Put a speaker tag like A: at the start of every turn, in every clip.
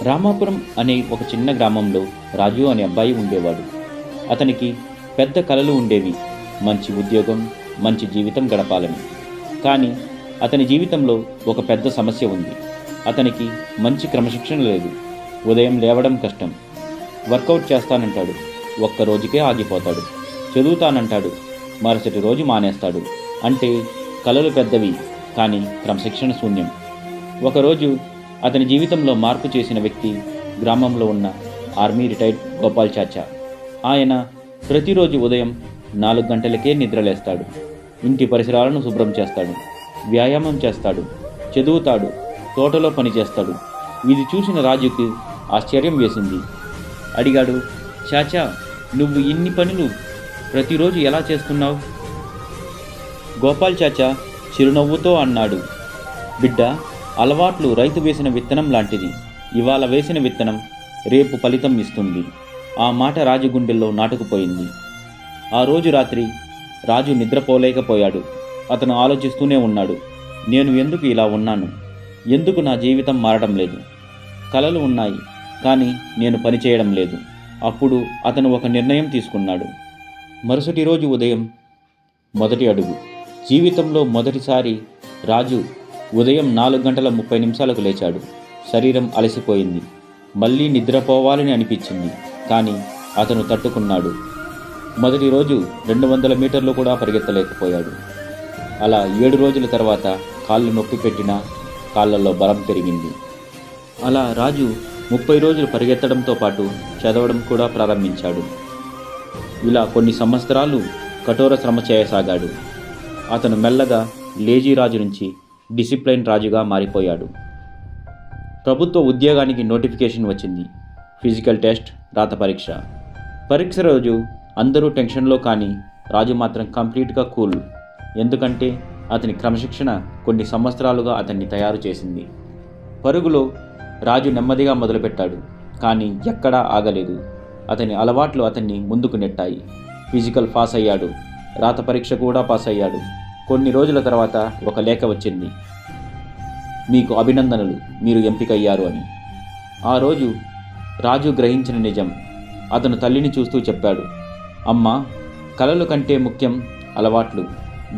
A: రామాపురం అనే ఒక చిన్న గ్రామంలో రాజు అనే అబ్బాయి ఉండేవాడు. అతనికి పెద్ద కలలు ఉండేవి. మంచి ఉద్యోగం, మంచి జీవితం గడపాలని. కానీ అతని జీవితంలో ఒక పెద్ద సమస్య ఉంది. అతనికి మంచి క్రమశిక్షణ లేదు. ఉదయం లేవడం కష్టం. వర్కౌట్ చేస్తానంటాడు, ఒక్క రోజుకే ఆగిపోతాడు. చదువుతానంటాడు, మరుసటి రోజు మానేస్తాడు. అంటే కలలు పెద్దవి, కానీ క్రమశిక్షణ శూన్యం. ఒకరోజు అతని జీవితంలో మార్పు చేసిన వ్యక్తి గ్రామంలో ఉన్న ఆర్మీ రిటైర్డ్ గోపాల్ చాచా. ఆయన ప్రతిరోజు ఉదయం 4 గంటలకే నిద్రలేస్తాడు. ఇంటి పరిసరాలను శుభ్రం చేస్తాడు, వ్యాయామం చేస్తాడు, చదువుతాడు, తోటలో పనిచేస్తాడు. ఇది చూసిన రాజుకి ఆశ్చర్యం వేసింది. అడిగాడు, చాచా, నువ్వు ఇన్ని పనులు ప్రతిరోజు ఎలా చేస్తున్నావు? గోపాల్ చాచా చిరునవ్వుతో అన్నాడు, బిడ్డ, అలవాట్లు రైతు వేసిన విత్తనం లాంటిది. ఇవాళ వేసిన విత్తనం రేపు ఫలితం ఇస్తుంది. ఆ మాట రాజు గుండెల్లో నాటుకుపోయింది. ఆ రోజు రాత్రి రాజు నిద్రపోలేకపోయాడు. అతను ఆలోచిస్తూనే ఉన్నాడు, నేను ఎందుకు ఇలా ఉన్నాను? ఎందుకు నా జీవితం మారడం లేదు? కలలు ఉన్నాయి, కానీ నేను పనిచేయడం లేదు. అప్పుడు అతను ఒక నిర్ణయం తీసుకున్నాడు. మరుసటి రోజు ఉదయం మొదటి అడుగు. జీవితంలో మొదటిసారి రాజు ఉదయం 4:30 లేచాడు. శరీరం అలసిపోయింది. మళ్ళీ నిద్రపోవాలని అనిపించింది, కానీ అతను తట్టుకున్నాడు. మొదటి రోజు 200 మీటర్లు కూడా పరిగెత్తలేకపోయాడు. అలా 7 రోజుల తర్వాత కాళ్ళు నొప్పి పెట్టినా కాళ్ళల్లో బలం పెరిగింది. అలా రాజు 30 రోజులు పరిగెత్తడంతో పాటు చదవడం కూడా ప్రారంభించాడు. ఇలా కొన్ని సంవత్సరాలు కఠోర శ్రమ చేయసాగాడు. అతను మెల్లగా లేజీ రాజు నుంచి డిసిప్లైన్ రాజుగా మారిపోయాడు. ప్రభుత్వ ఉద్యోగానికి నోటిఫికేషన్ వచ్చింది. ఫిజికల్ టెస్ట్, రాత పరీక్ష. పరీక్ష రోజు అందరూ టెన్షన్లో, కానీ రాజు మాత్రం కంప్లీట్గా కూల్. ఎందుకంటే అతని క్రమశిక్షణ కొన్ని సంవత్సరాలుగా అతన్ని తయారు చేసింది. పరుగులో రాజు నెమ్మదిగా మొదలుపెట్టాడు, కానీ ఎక్కడా ఆగలేదు. అతని అలవాట్లు అతన్ని ముందుకు నెట్టాయి. ఫిజికల్ పాస్ అయ్యాడు, రాత పరీక్ష కూడా పాస్ అయ్యాడు. కొన్ని రోజుల తర్వాత ఒక లేఖ వచ్చింది, మీకు అభినందనలు, మీరు ఎంపికయ్యారు అని. ఆ రోజు రాజు గ్రహించిన నిజం. అతను తల్లిని చూస్తూ చెప్పాడు, అమ్మా, కలలు కంటే ముఖ్యం అలవాట్లు.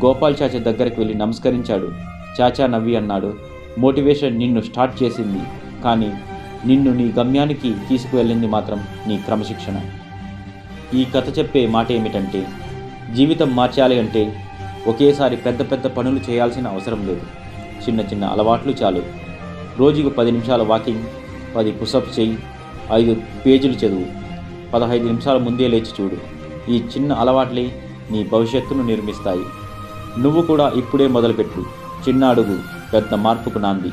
A: గోపాల్ చాచా దగ్గరికి వెళ్ళి నమస్కరించాడు. చాచా నవ్వి అన్నాడు, మోటివేషన్ నిన్ను స్టార్ట్ చేసింది, కానీ నిన్ను నీ గమ్యానికి తీసుకువెళ్ళింది మాత్రం నీ క్రమశిక్షణ. ఈ కథ చెప్పే మాట ఏమిటంటే, జీవితం మార్చాలి అంటే ఒకేసారి పెద్ద పెద్ద పనులు చేయాల్సిన అవసరం లేదు. చిన్న చిన్న అలవాట్లు చాలు. రోజుకు 10 నిమిషాల వాకింగ్, 10 పుషప్స్ చేయి, 5 పేజీలు చదువు, 15 నిమిషాల ముందే లేచి చూడు. ఈ చిన్న అలవాట్లే నీ భవిష్యత్తును నిర్మిస్తాయి. నువ్వు కూడా ఇప్పుడే మొదలుపెట్టు. చిన్న అడుగు పెద్ద మార్పుకు నాంది.